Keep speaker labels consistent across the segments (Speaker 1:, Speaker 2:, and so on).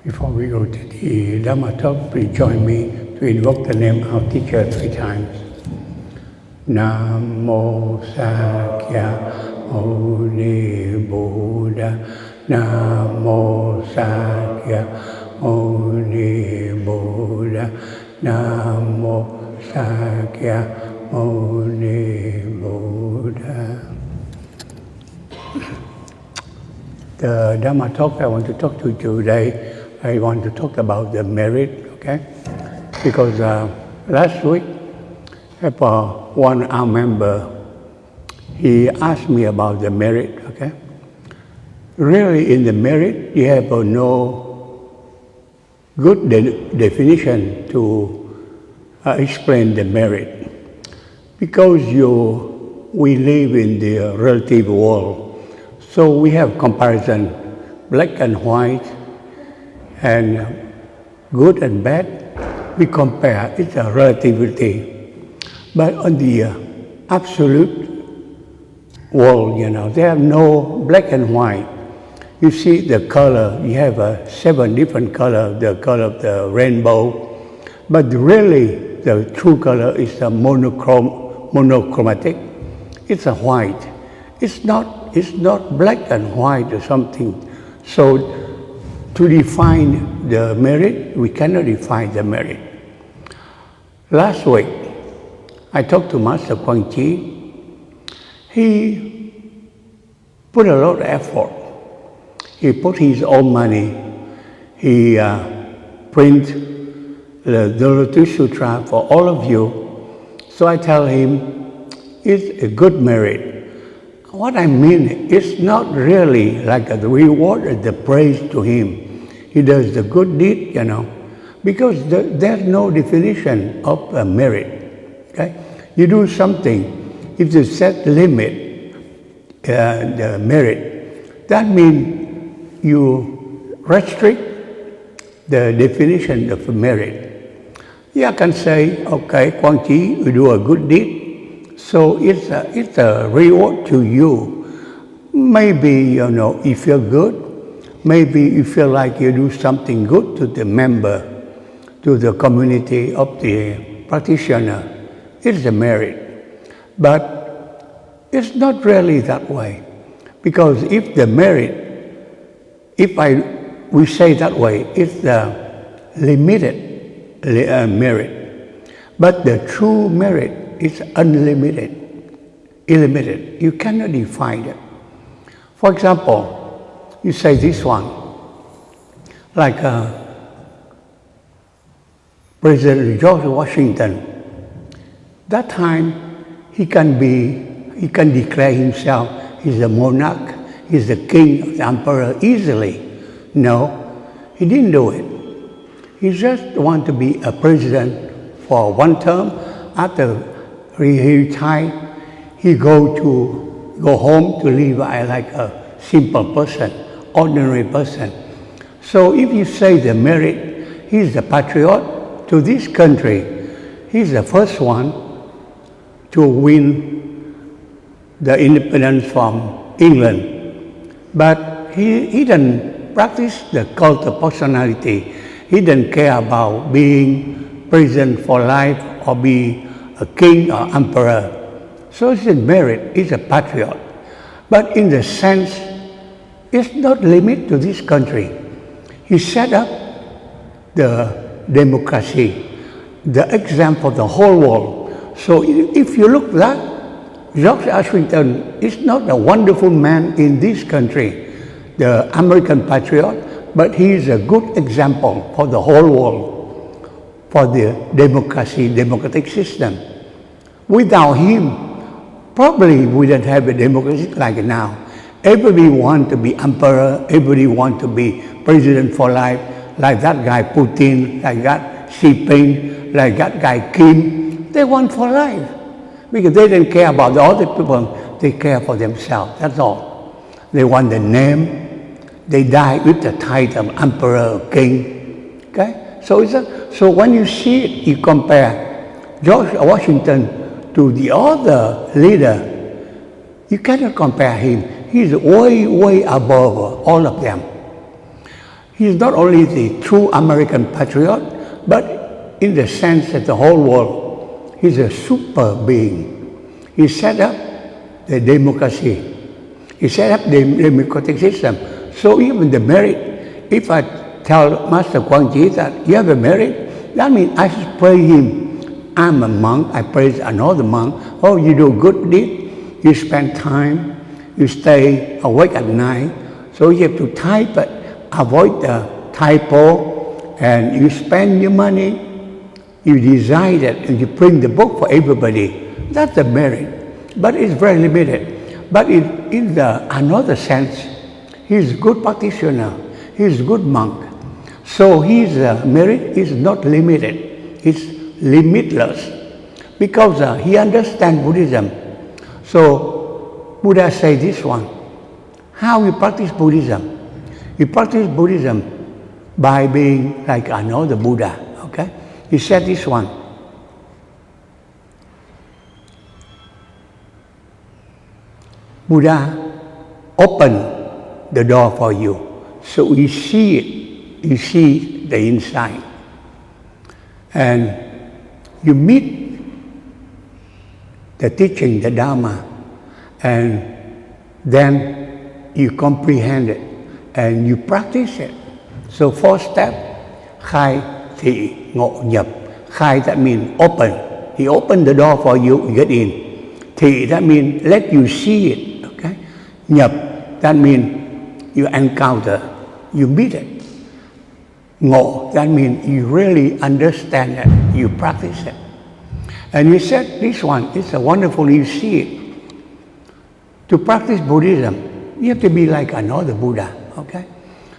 Speaker 1: Before we go to the Dhamma talk, please join me to invoke the name of our teacher 3 times. Namo Sakyamuni Buddha. Namo Sakyamuni Buddha. Namo Sakyamuni Buddha. The Dhamma talk I want to talk to you today, I want to talk about the merit, okay? Because last week, one our member, he asked me about the merit, okay? Really, in the merit, you have no good definition to explain the merit. Because we live in the relative world, so we have comparison, black and white, and good and bad. We compare, it's a relativity. But on the absolute world, there are no black and white. You see the color, you have 7 different colors, the color of the rainbow. But really, the true color is a monochromatic. It's a white. It's not black and white or something. So to define the merit, we cannot define the merit. Last week, I talked to Master Quang. He put a lot of effort. He put his own money. He printed the Lotus Sutra for all of you. So I tell him, it's a good merit. What I mean, it's not really like the reward or the praise to him. He does the good deed, because there's no definition of a merit. Okay? You do something, if you set limit, the merit, that means you restrict the definition of merit. I can say, okay, Quang Chi, you do a good deed, so it's a reward to you. Maybe, you feel good. Maybe you feel like you do something good to the member, to the community of the practitioner. It's a merit. But it's not really that way. Because if the merit, we say that way, it's the limited merit. But the true merit is unlimited, illimited. You cannot define it. For example, you say this one, like President George Washington. That time, he can declare himself, he's a monarch, he's a king, the emperor easily. No, he didn't do it. He just wanted to be a president for one term. After he retired, he go home to live like a simple person, ordinary person. So if you say the merit, he's a patriot to this country. He's the first one to win the independence from England. But he didn't practice the cult of personality. He didn't care about being president for life or be a king or emperor. So it's a merit, he's a patriot. But in the sense, it's not limited to this country. He set up the democracy, the example for the whole world. So if you look at that, George Washington is not a wonderful man in this country, the American patriot, but he is a good example for the whole world, for the democratic system. Without him, probably we don't have a democracy like now. Everybody wants to be emperor, everybody wants to be president for life, like that guy Putin, like that Xi Jinping, like that guy Kim. They want for life, because they don't care about the other people, they care for themselves, that's all. They want the name, they die with the title of emperor or king, okay? So when you see it, you compare George Washington to the other leader, you cannot compare him. He's way, way above all of them. He's not only the true American patriot, but in the sense that the whole world, he's a super being. He set up the democracy. He set up the democratic system. So even the merit, if I tell Master Quang Ji that you have a merit, that means I should praise him. I'm a monk, I praise another monk. Oh, you do good deed, you spend time, you stay awake at night. So you have to type it, avoid the typo, and you spend your money, you design it, and you print the book for everybody. That's a merit, but it's very limited. But in another sense, he's a good practitioner, he's a good monk. So his merit is not limited, it's limitless, because he understands Buddhism. So Buddha said this one, how you practice Buddhism? You practice Buddhism by being like another Buddha, okay? He said this one. Buddha opened the door for you, so you see it, you see the inside. And you meet the teaching, the Dharma, and then you comprehend it and you practice it. So fourth step, khai thị ngộ nhập. Khai, that means open. He opened the door for you, you get in. Thị, that means let you see it. Okay? Nhập, that means you encounter, you meet it. Ngộ, that means you really understand it, you practice it. And he said this one, it's a wonderful, you see it. To practice Buddhism, you have to be like another Buddha, okay?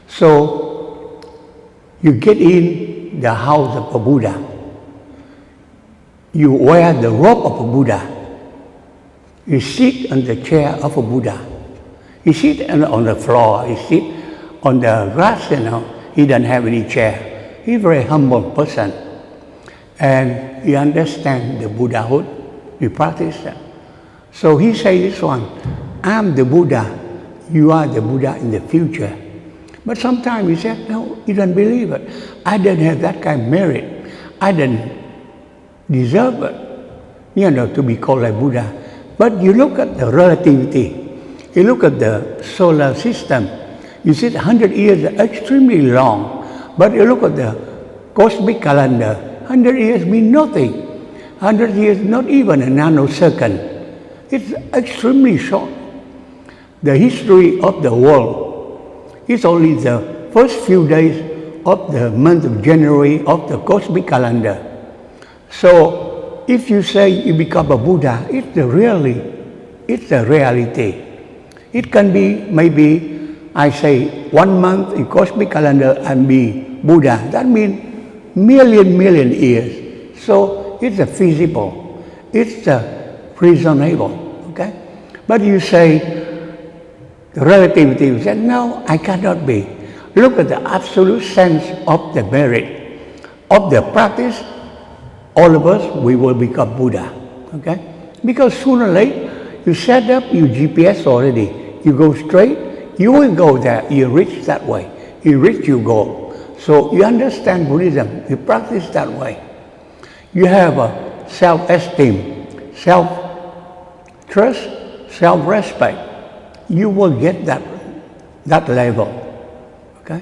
Speaker 1: So you get in the house of a Buddha. You wear the robe of a Buddha. You sit on the chair of a Buddha. You sit on the floor, you sit on the grass, you know. He doesn't have any chair. He's a very humble person. And you understand the Buddhahood, you practice that. So he says this one, I'm the Buddha, you are the Buddha in the future. But sometimes he said, no, you don't believe it. I didn't have that kind of merit. I didn't deserve it, you know, to be called a Buddha. But you look at the relativity, you look at the solar system, you see 100 years is extremely long. But you look at the cosmic calendar, 100 years mean nothing. 100 years, not even a nanosecond. It's extremely short. The history of the world is only the first few days of the month of January of the cosmic calendar. So if you say you become a Buddha, it's a reality. It can be maybe, I say, 1 month in cosmic calendar and be Buddha. That means million years. So it's a feasible, it's a reasonable, okay? But you say, the relativity, you say, no, I cannot be. Look at the absolute sense of the merit, of the practice, all of us, we will become Buddha, okay? Because sooner or later, you set up your GPS already. You go straight, you will go there, you reach that way. You reach your goal. So you understand Buddhism, you practice that way. You have a self-esteem, self-trust, self-respect. You will get that level, okay?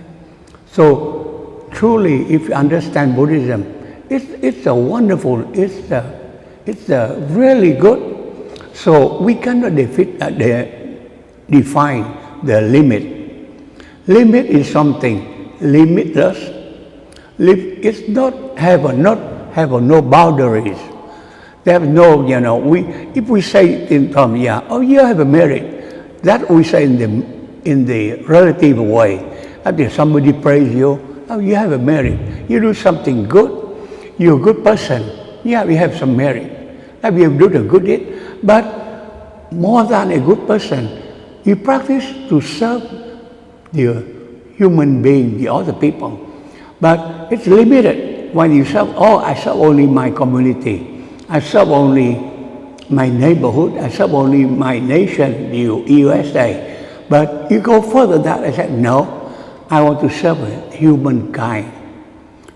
Speaker 1: So truly, if you understand Buddhism, it's a wonderful, it's a really good. So we cannot define the limit. Limit is something limitless. It's not have no boundaries. They have no, you know. If we say in terms, yeah, oh, you have a merit. That we say in the relative way. After somebody praise you, oh, you have a merit. You do something good, you're a good person. Yeah, we have some merit. If you do a good deed, but more than a good person, you practice to serve the human being, the other people. But it's limited. When you serve, oh, I serve only my community. I serve only my neighborhood, I serve only my nation, the USA. But you go further than that, I said, no, I want to serve humankind.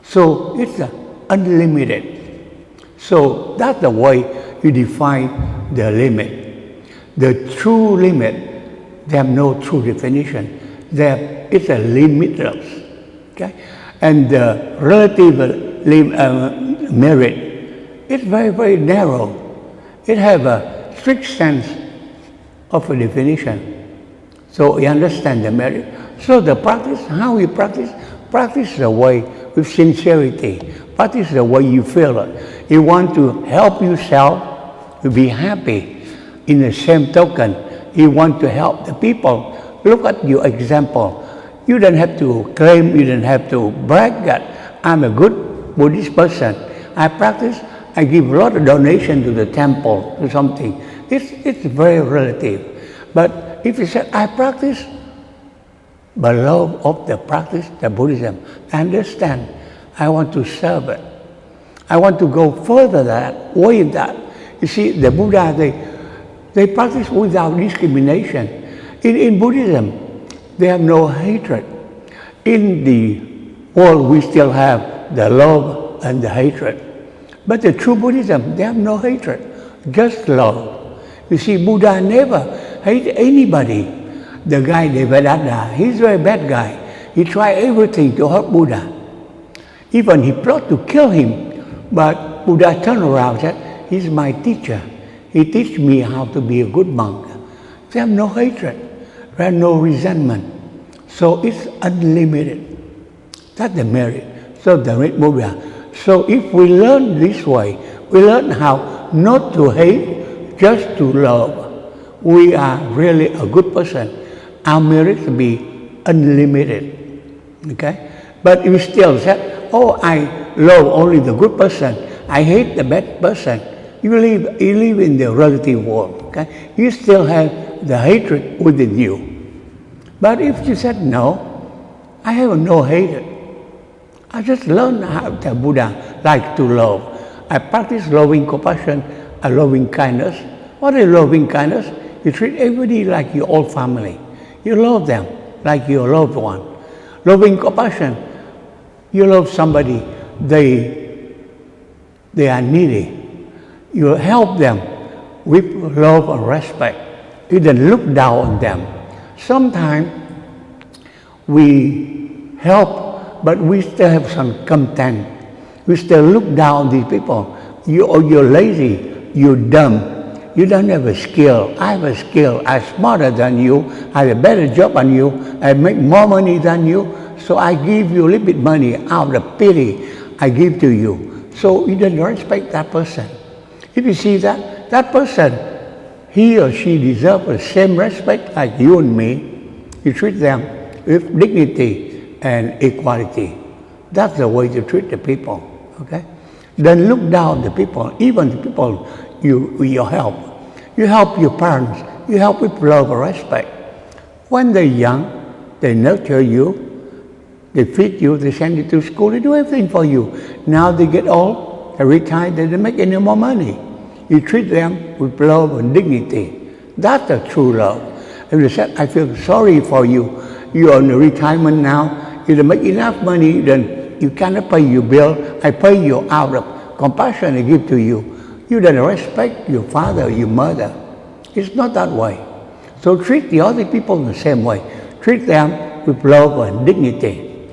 Speaker 1: So it's unlimited. So that's the way you define the limit. The true limit, they have no true definition. It's a limitless. Okay? And the relative merit, it's very, very narrow. It has a strict sense of a definition. So you understand the merit. So the practice, how we practice the way with sincerity. Practice the way you feel it. You want to help yourself to be happy. In the same token, you want to help the people. Look at your example. You don't have to claim, you don't have to brag that I'm a good Buddhist person. I practice, I give a lot of donation to the temple, to something. It's very relative. But if you say, I practice, but love of the practice, the Buddhism, I understand. I want to serve it. I want to go further that, way that. You see, the Buddha, they practice without discrimination. In Buddhism, they have no hatred. In the world, we still have the love and the hatred. But the true Buddhism, they have no hatred, just love. You see, Buddha never hate anybody. The guy, Devadatta, he's a very bad guy. He tried everything to hurt Buddha. Even he plotted to kill him. But Buddha turned around and said, he's my teacher. He teach me how to be a good monk. They have no hatred. They have no resentment. So it's unlimited. That's the merit. So the great Buddha. So if we learn this way, we learn how not to hate, just to love. We are really a good person. Our merit will be unlimited. Okay? But if you still say, oh, I love only the good person, I hate the bad person, you live in the relative world. Okay? You still have the hatred within you. But if you said, no, I have no hatred. I just learned how the Buddha like to love. I practice loving compassion and loving kindness. What is loving kindness? You treat everybody like your own family. You love them like your loved one. Loving compassion, you love somebody, they are needy. You help them with love and respect. You don't look down on them. Sometimes we help, but we still have some contempt. We still look down on these people. You're lazy, you're dumb. You don't have a skill. I have a skill. I'm smarter than you. I have a better job than you. I make more money than you. So I give you a little bit money out of pity. I give to you. So you don't respect that person. If you see that person, he or she deserves the same respect like you and me. You treat them with dignity and equality. That's the way to treat the people. Okay? Then look down the people, even the people you help. You help your parents. You help with love and respect. When they're young, they nurture you. They feed you. They send you to school. They do everything for you. Now they get old. They retire. They don't make any more money. You treat them with love and dignity. That's the true love. If you said, I feel sorry for you. You're in retirement now. You don't make enough money. Then you cannot pay your bill. I pay you out of compassion I give to you. You don't respect your father or your mother. It's not that way. So treat the other people in the same way. Treat them with love and dignity.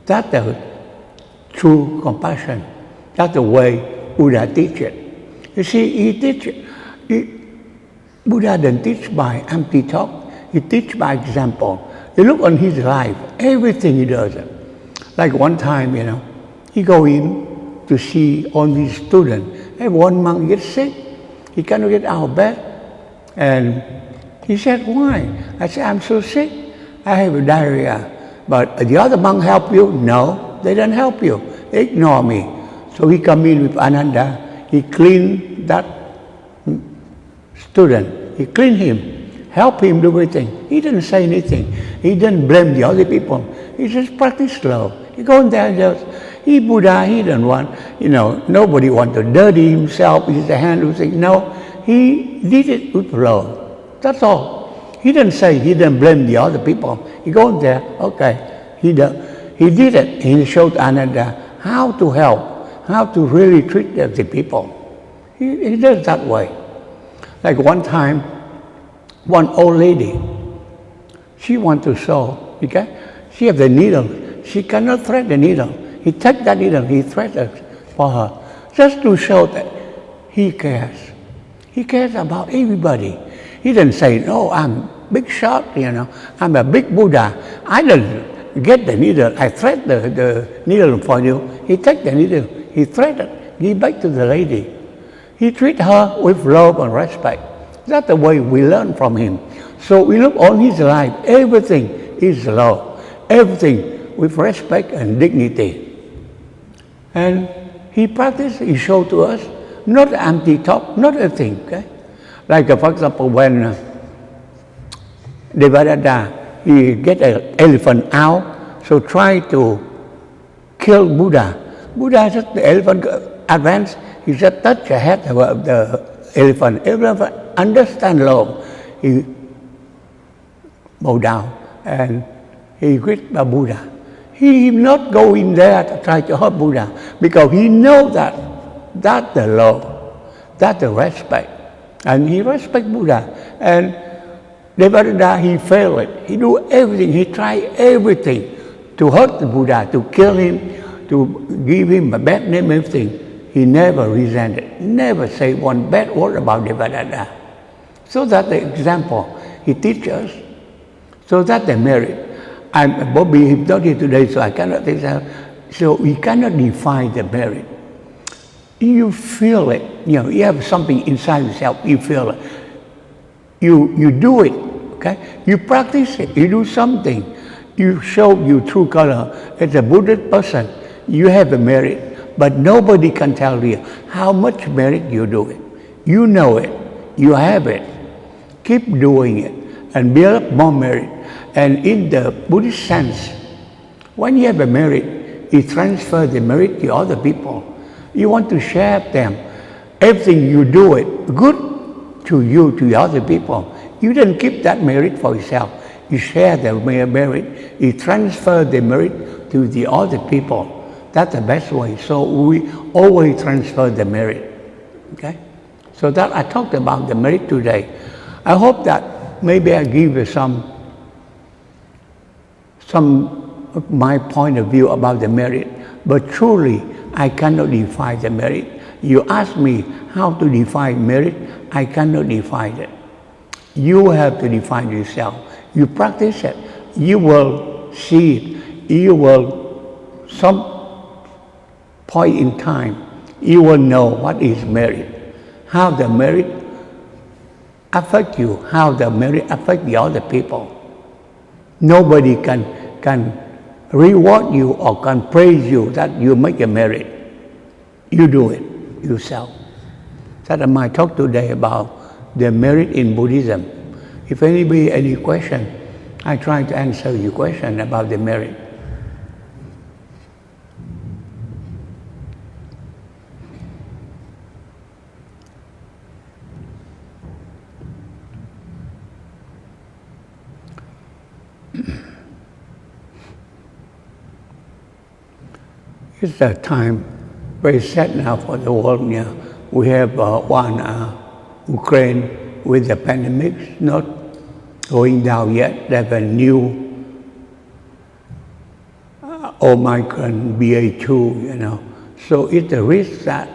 Speaker 1: That's the true compassion. That's the way Buddha teaches it. You see, Buddha doesn't teach by empty talk. He teaches by example. You look on his life, everything he does. Like one time, he go in to see all these students. And one monk gets sick. He cannot get out of bed. And he said, why? I said, I'm so sick. I have a diarrhea. But the other monk help you? No, they don't help you. They ignore me. So he come in with Ananda. He cleaned that student. He cleaned him. Help him do everything. He didn't say anything. He didn't blame the other people. He just practiced love. He go in there and just, he Buddha, he didn't want, nobody want to dirty himself with his hand or thing. No, he did it with love. That's all. He didn't say, he didn't blame the other people. He go in there, okay, He did it. He showed Ananda how to help, how to really treat the people. He does that way. Like one time, one old lady, she wants to sew, okay? She has the needle. She cannot thread the needle. He takes that needle, he threads it for her, just to show that he cares. He cares about everybody. He didn't say, no, I'm big shot, I'm a big Buddha. I didn't get the needle. I thread the needle for you. He takes the needle, he threads it, give back to the lady. He treats her with love and respect. That's the way we learn from him. So we look on his life, everything is love, everything with respect and dignity. And he practiced, he showed to us, not empty talk, not a thing, okay? Like for example, when Devadatta, he get an elephant out, so try to kill Buddha. Buddha said the elephant advanced, he just touched the head of the elephant. Elephant understand love. He bow down and he greet the Buddha. He not go in there to try to hurt Buddha because he knows that that's the love, that's the respect. And he respect Buddha. And Devadatta, he failed it. He do everything, he tried everything to hurt the Buddha, to kill him, to give him a bad name, everything. He never resented, never say one bad word about Devadatta. So that's the example he teaches us. So that's the merit. I'm Bobby hypnotic today, so I cannot think that. So we cannot define the merit. You feel it. You have something inside yourself, you feel it. You do it, okay? You practice it, you do something. You show your true color. As a Buddhist person, you have a merit. But nobody can tell you how much merit you do it. You know it. You have it. Keep doing it and build up more merit. And in the Buddhist sense, when you have a merit, you transfer the merit to other people. You want to share them. Everything you do it good to you, to other people. You don't keep that merit for yourself. You share the merit. You transfer the merit to the other people. That's the best way. So we always transfer the merit. Okay? So that I talked about the merit today. I hope that maybe I give you some of my point of view about the merit. But truly, I cannot define the merit. You ask me how to define merit, I cannot define it. You have to define yourself. You practice it. You will see it. You will, some point in time, you will know what is merit, how the merit affect you, how the merit affect the other people. Nobody can reward you or can praise you that you make a merit. You do it yourself. That's my talk today about the merit in Buddhism. If anybody any question, I try to answer your question about the merit. It's a time very sad now for the world. Yeah. We have Ukraine with the pandemic not going down yet. They have a new Omicron BA2, So it's a risk that.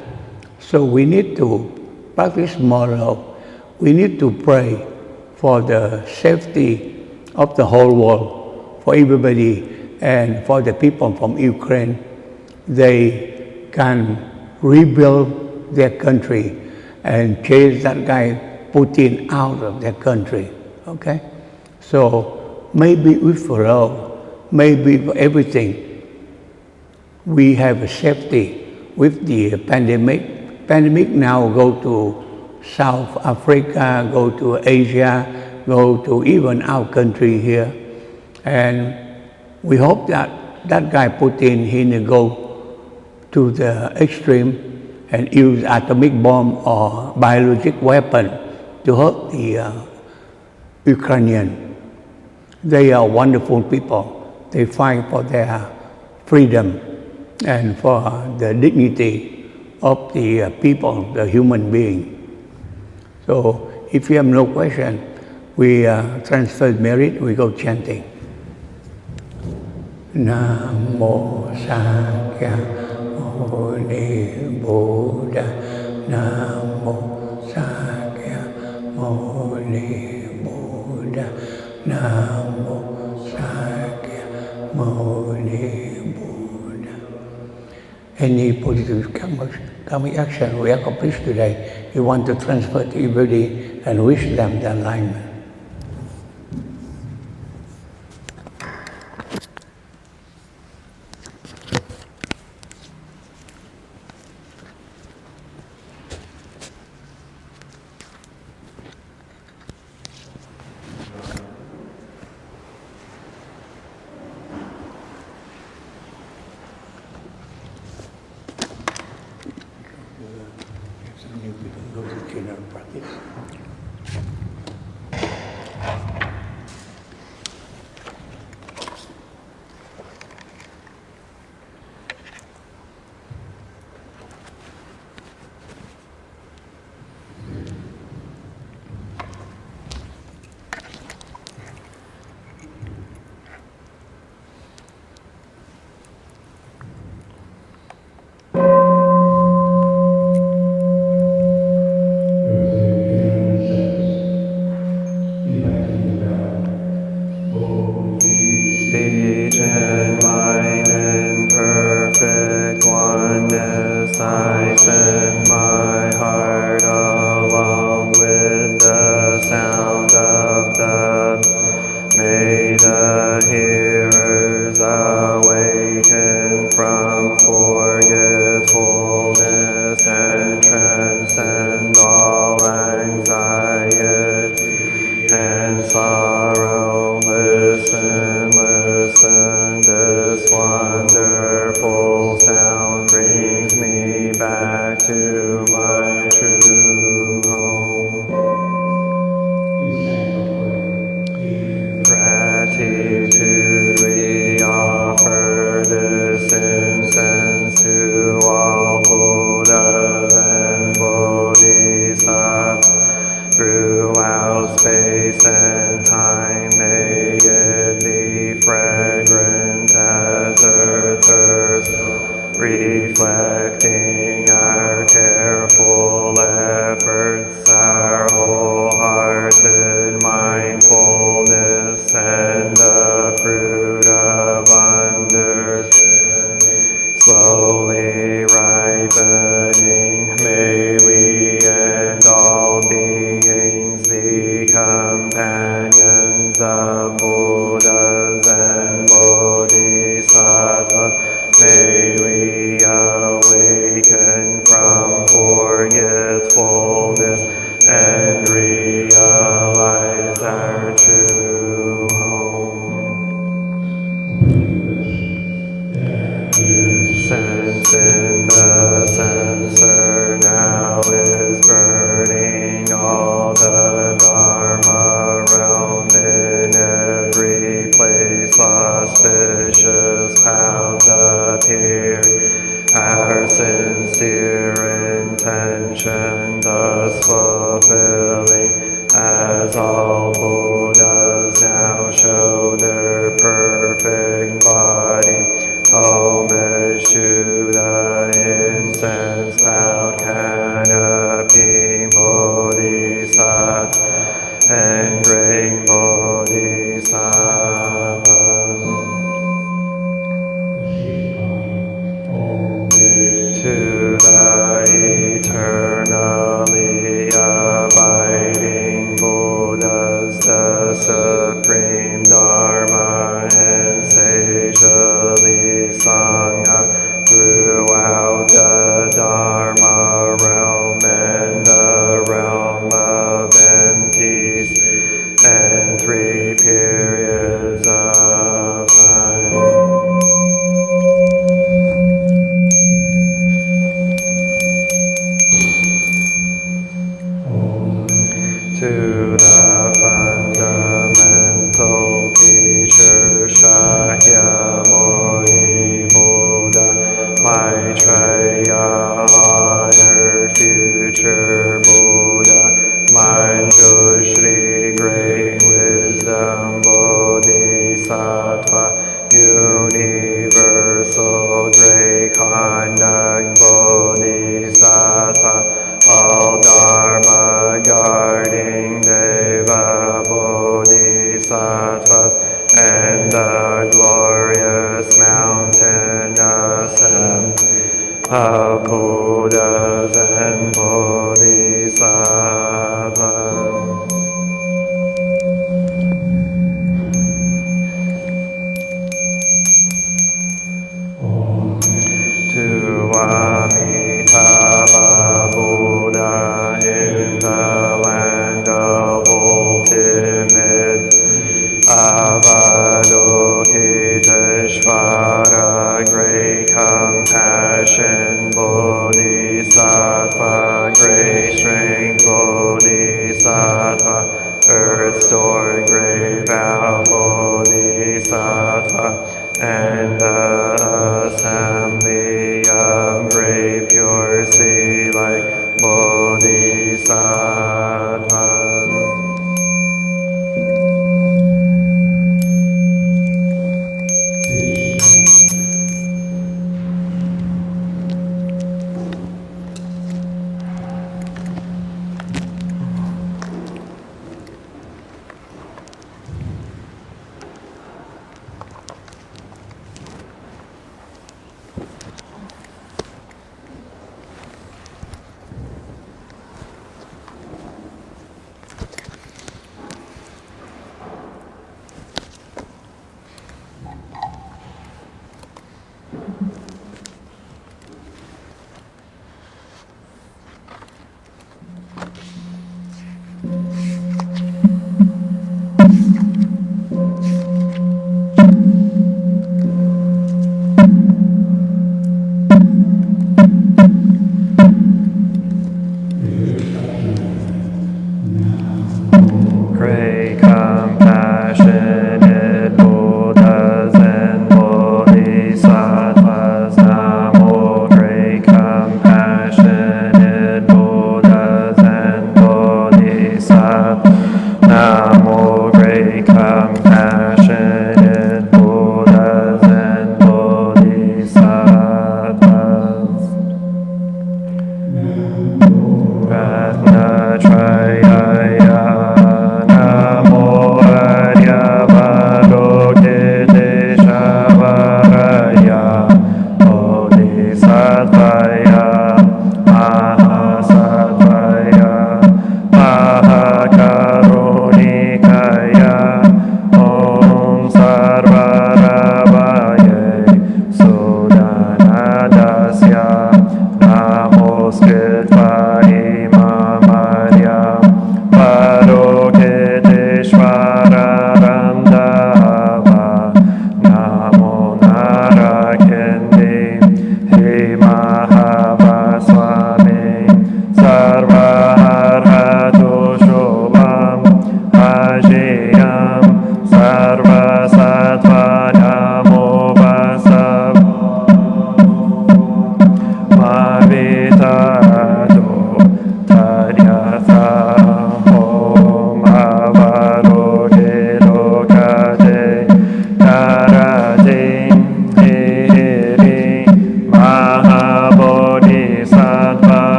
Speaker 1: So we need to practice more love. We need to pray for the safety of the whole world, for everybody, and for the people from Ukraine. They can rebuild their country and chase that guy Putin out of their country, okay? So maybe with love, maybe for everything, we have a safety with the pandemic. Pandemic now go to South Africa, go to Asia, go to even our country here. And we hope that that guy Putin, he will go to the extreme and use atomic bomb or biologic weapon to hurt the Ukrainian. They are wonderful people. they fight for their freedom and for the dignity of the people, the human being. So if you have no question, we transfer merit, we go chanting. Namo Sakya Muni Buddha, Namo Sakya Muni Buddha, Namo Sakya Muni Buddha. Any positive karmic action we accomplish today, we want to transfer to everybody and wish them the enlightenment.
Speaker 2: Reflecting our careful efforts, our wholehearted mindfulness, and the fruit of understanding slowly ripening, may we and all beings be companions of Buddhas and Bodhisattvas. May we awaken from forgetfulness and realize our true home. Since in the censer now is burning all the Dharma realm in every place, auspicious clouds appear. Our sincere intention thus fulfilling, as all Buddhas now show their perfect body. Homage to the incense cloud canopy Bodhisattva and great Bodhisattva. To the eternally abiding Buddhas, the supreme Dharma and sagely Sangha throughout the Dharma realm and the realm of empties and three periods of time. To the fundamental of Buddhas and Bodhisattvas. To Amitabha Buddha in the land of ultimate Avalokiteshvara, great compassion Bodhisattva, great strength Bodhisattva, earth store great vow Bodhisattva, and the assembly of great pure sea like Bodhisattvas.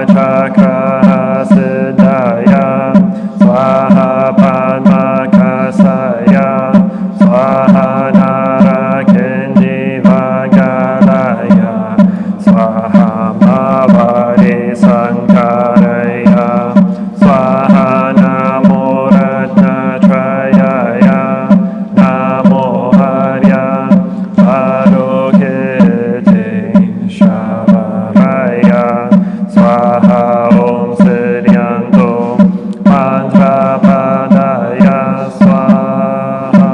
Speaker 2: Chakraha Siddhaya, Swaha Padmakasaya, Swaha Narakindivagadaya, Swaha Mavadi Sankaraya, Swaha Namo Ratnatrayaya, Namo Harya Padokite Shavaraya, Swaha Om Siddhyanto Mantra Padaya Swaha.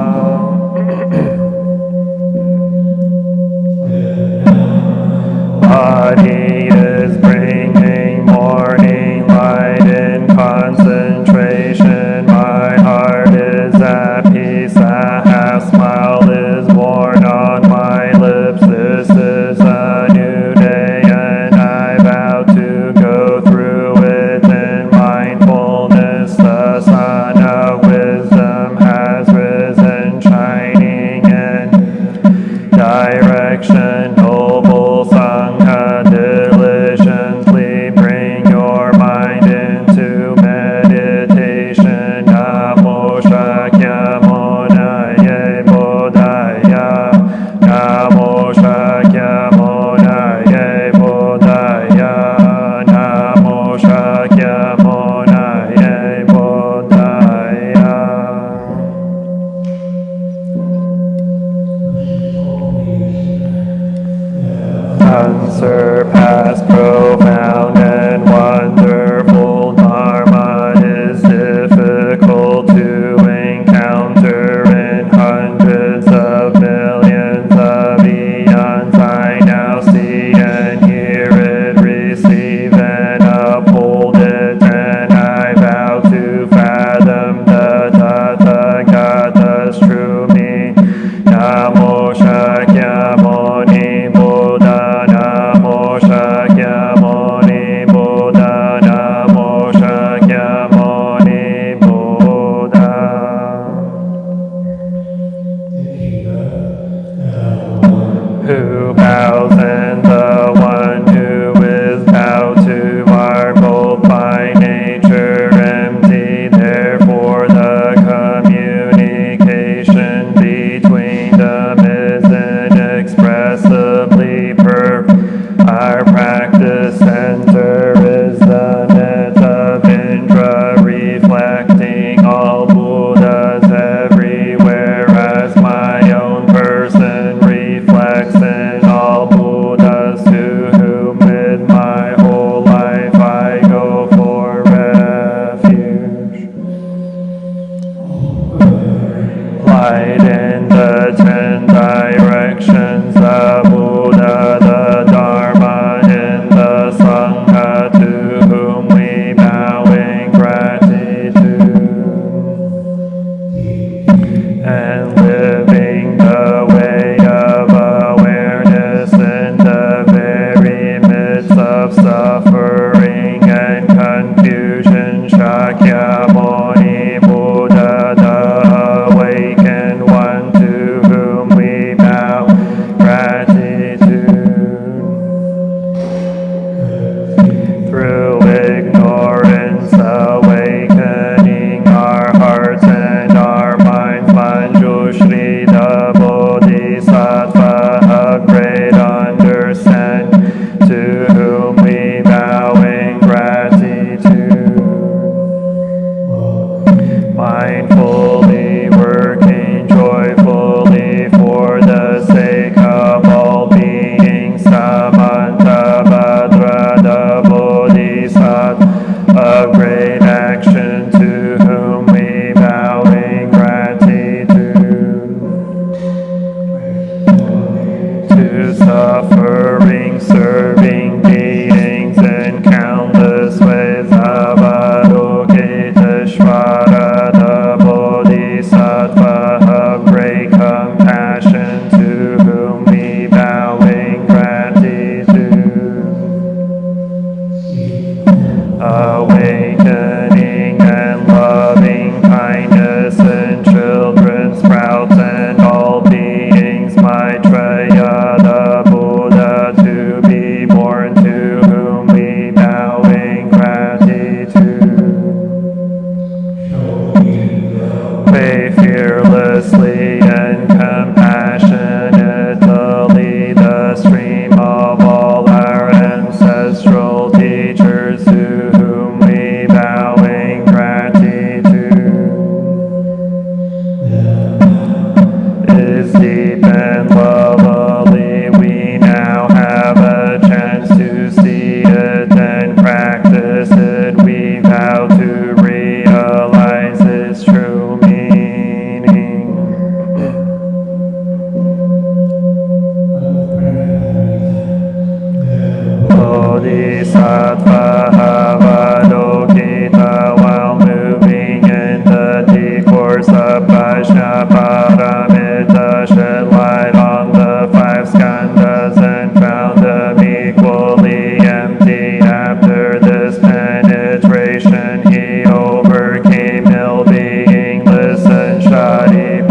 Speaker 2: Body is bringing morning light in concentration. My heart is at peace. A half smile is born on my lips. This is a new day, and I vow to go through it in mindfulness. The sun of wisdom has risen, shining in direction. Noble Sangha diligently bring your mind into meditation. Namo Shakyamuni Bodhaya, Namo Shakyamuni Bodhaya, Namo Shakyamuni Bodhaya. Unsurpassed, profound, and wonderful Dharma is difficult to encounter in hundreds of millions of eons. I now see and hear it, receive and uphold it, and I vow to fathom the Tathagata's true meaning. Namo Shakyamuni Buddha, Namo Shakyamuni Buddha, Namo Shakyamuni Buddha. Who bows and the one who is bowed to are both by nature empty. Therefore the communication between them is inexpressibly perfect. Our practice center is the net of Indra, reflecting all Buddhas everywhere, as my own person reflects in all Buddhas, to whom with my whole life I go for refuge. Light in the 10 directions, the Buddha, the Dharma, in the Sangha, to whom we bow in gratitude. And living the way of awareness in the very midst of suffering and confusion, Shakyamuni Buddha, the awakened one, to whom we bow gratitude. Through ignorance, awakening our hearts and our minds, Manjushri, the Bodhisattva of great understanding, to whom we bow in gratitude. Mindfully working joyfully for the sake of all beings, Samantabhadra, the Bodhisattva of great action, to whom we bow in gratitude. To suffering, serving beings in countless ways, Avalokiteshvara, the Bodhisattva of great compassion, to whom we bow in gratitude. Awakening and loving kindness in children, sprouts, and all beings, Maitreya, the Buddha, to be born, to whom we bow in teachers to whom we bow in gratitude. Is deep and lovely, we now have a chance to see it and practice it. We vow to realize its true meaning. Bodhisattva Avalokita, while moving in the deep course of Vaishnava-paramita, shed light on the five skandhas and found them equally empty. After this penetration, he overcame ill-being. Listen, Shadi.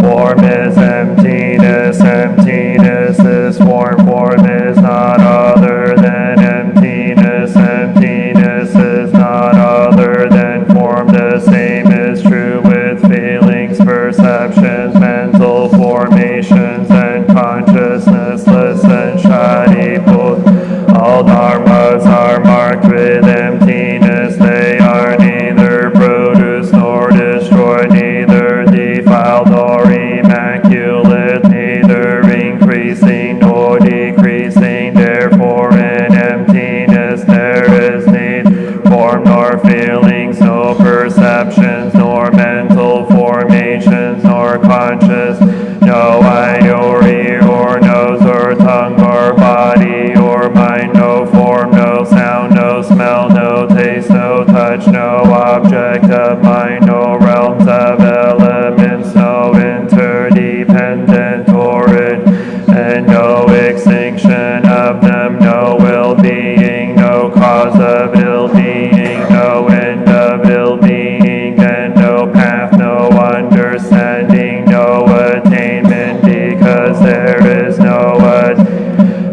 Speaker 2: Form is emptiness, emptiness is form, form is not other than emptiness, emptiness is not other than form. The same is true with feelings, perceptions, mental formations, and consciousness. Listen, Shadiput. All dharmas are marked with emptiness. They are neither produced nor destroyed, neither defiled nor immaculate, neither increasing nor decreasing. Therefore in emptiness there is neither form nor feelings, no perceptions, nor mental formations, nor conscious, no eye or ear or nose or tongue or body or mind, no form, no sound, no smell, no taste, no touch, no object of mind, no realms of elements, no interdependent origin, and no extinction of them, no ill-being, no cause of ill-being, no end of ill-being, and no path, no understanding, no attainment, because there is no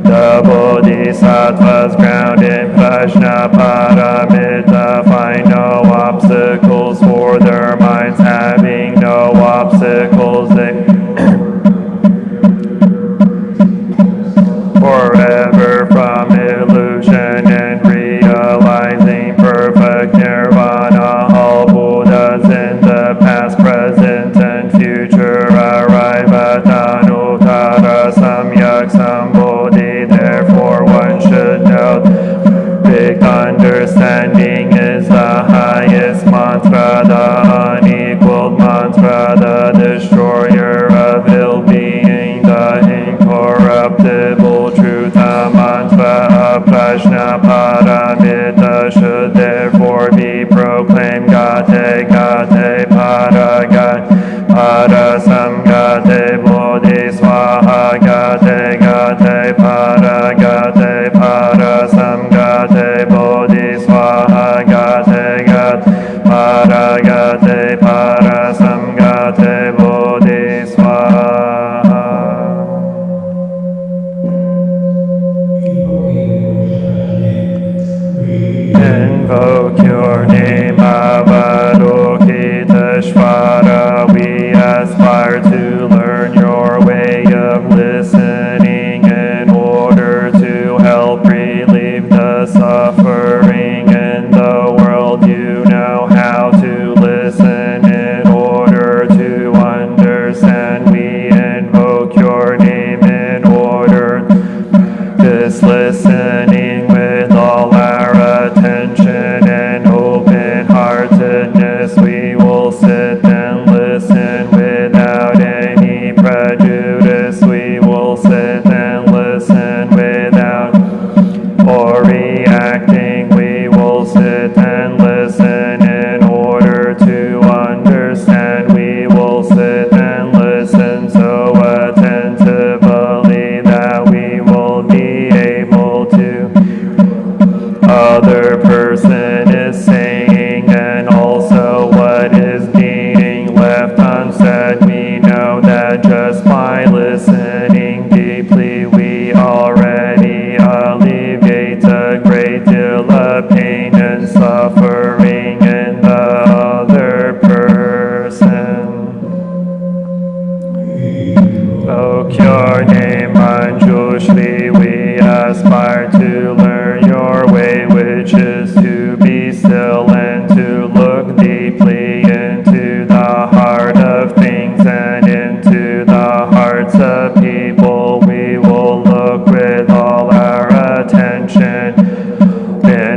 Speaker 2: the Bodhisattvas ground in Vaishnava-paramita find no obstacles for their minds, having no obstacles forever from illusion and realizing perfect nirvana. All Buddhas in the past, present, and future arrive at Anuttara Samyak Sambodhi. Therefore one should know perfect understanding is the highest mantra, the unequaled mantra, the destroyer of ill-being, the incorruptible truth. The mantra of Vaishnava-paramita should therefore be proclaimed. Gate, gate, para, gate, para, samgate, bodhi, swaha, gate, gate, para, gate, para, samgate, bodhi, swaha, gate, gate, para, gate, para, samgate, bodhi, swaha. Invoke your name, Avalokiteshvara. We aspire to learn your way of listening in order to help relieve the suffering in the world. You know how to listen in order to understand. We invoke your name in order this listening with all our attention and open-heartedness. We will sit and listen without any prejudice. We will sit and listen without or reacting. We will sit and listen in order to understand. We will sit and listen so attentively that we will be able to other person is saying and also what is being left unsaid. We know that just by listening deeply we already alleviate a great deal of pain and suffering in the other person. Invoke your name, Manjushri. We aspire to learn your way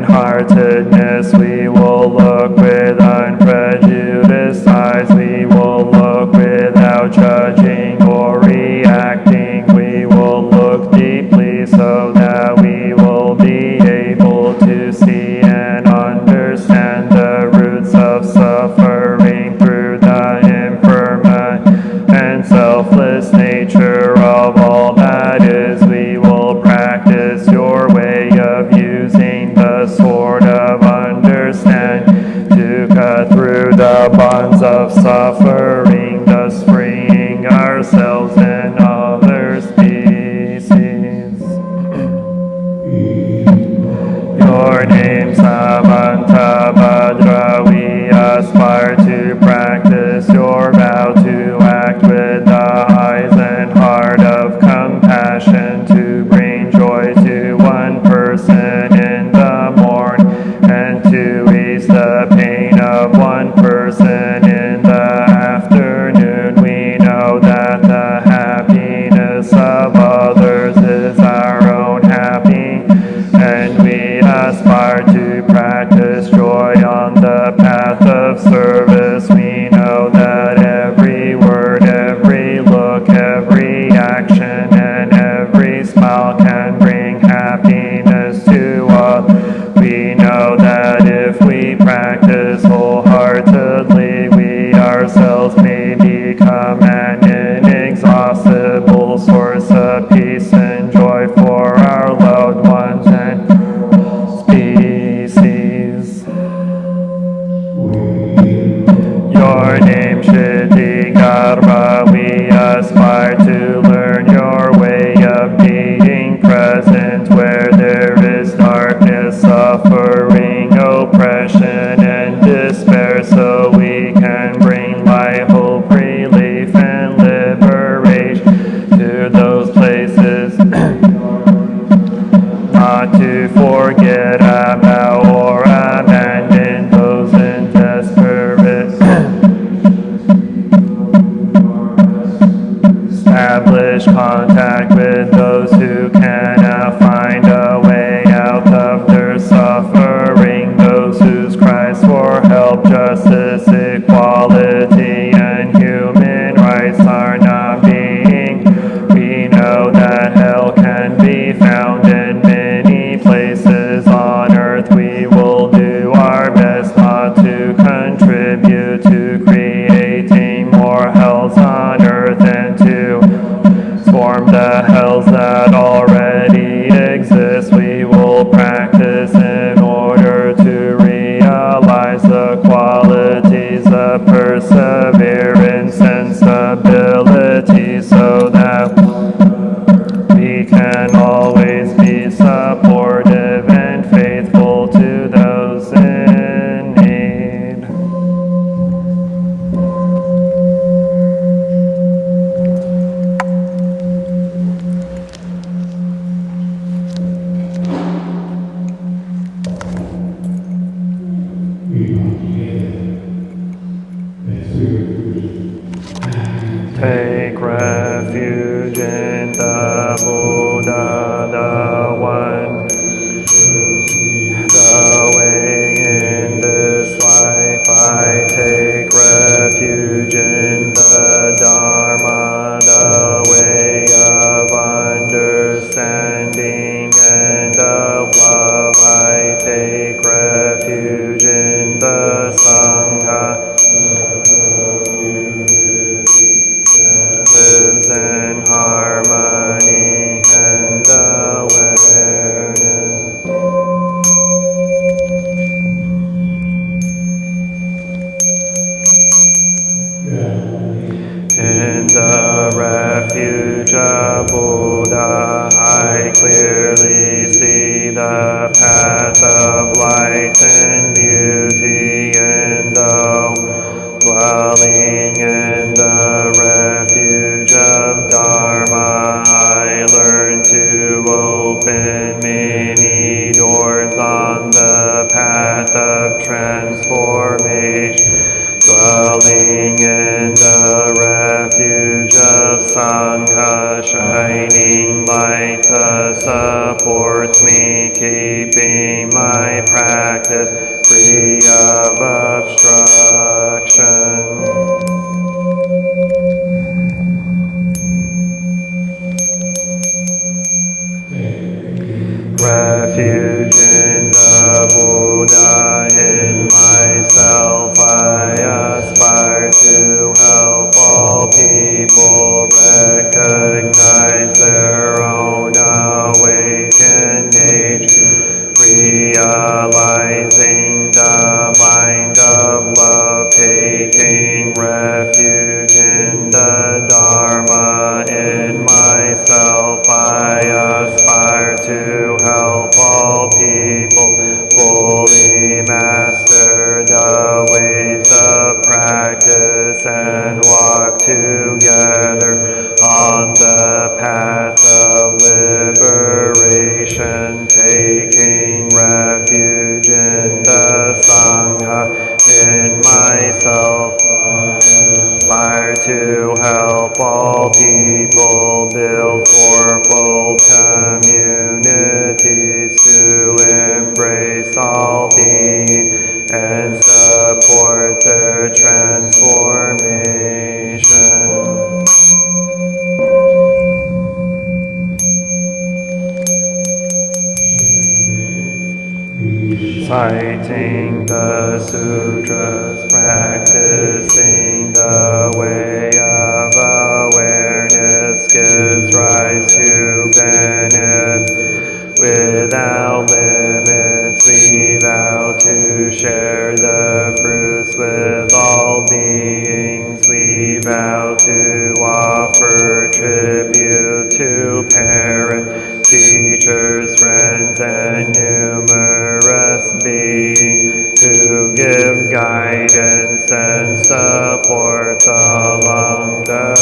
Speaker 2: open-heartedness. We will look with unprejudiced eyes. We will look without judging or reacting. We will look deeply so that we will be able to see and understand the roots of suffering through the impermanent and selfless nature of all that is. We will practice your way of using the sword of understanding to cut through the bonds of suffering, thus freeing ourselves and other species. Your name Samantabhadra, we aspire to practice your vow to act with the eyes and heart of compassion, to bring joy to one person in the morning and to ease the pain of one person in the afternoon. We know that the happiness of others is our own happiness, and we aspire to practice joy on the path of service. We know that every word, every look, every action, and every smile can bring happiness to us. We know that if we practice wholeheartedly, we ourselves may become an inexhaustible source of peace and joy for our loved ones and species. Your name Garbha, we aspire to learn your way of being present where there is darkness, suffering, oppression, and despair, so we can bring light, hope, relief, and liberation to those places. Not to forget about or abandon those in desperate. Establish contact with those who cannot find a way out of their suffering, those whose cries for help, justice, equality, and human rights are not being. We know that hell can be found in many places on earth. We will do our best not to contribute to creating more hells on earth and to form the hells that already exist. We will practice in order to realize the qualities of perseverance and stability, so that we can always be supportive and faithful to those in need. Take refuge in the Buddha, the one, the way in this life. I take refuge in the Dharma, the way of understanding and of love. I take refuge in the Sangha, lives in harmony and awareness. In the refuge of Buddha, I clearly see the path of light and beauty. In the dwelling in the refuge of Dharma, I learn to open many doors on the path of transformation. dwelling in the refuge of Sangha, shining light that supports me, keeping my practice free of obstruction. Refuge in the Buddha, in myself I aspire to help all people recognize their own awakened nature, realizing the mind of love, taking refuge in the Dharma. In myself I aspire to help all people fully master the ways of practice and walk together on the path of liberation, taking refuge in the Sangha. In myself I aspire to help all people build fourfold communities to embrace all beings and support their transformation. Citing the sutras, practicing the way of awareness gives rise to benefit without limits. We vow to share the fruits with all beings. We vow to offer tribute to parents, teachers, friends, and numerous beings to give guidance and support along the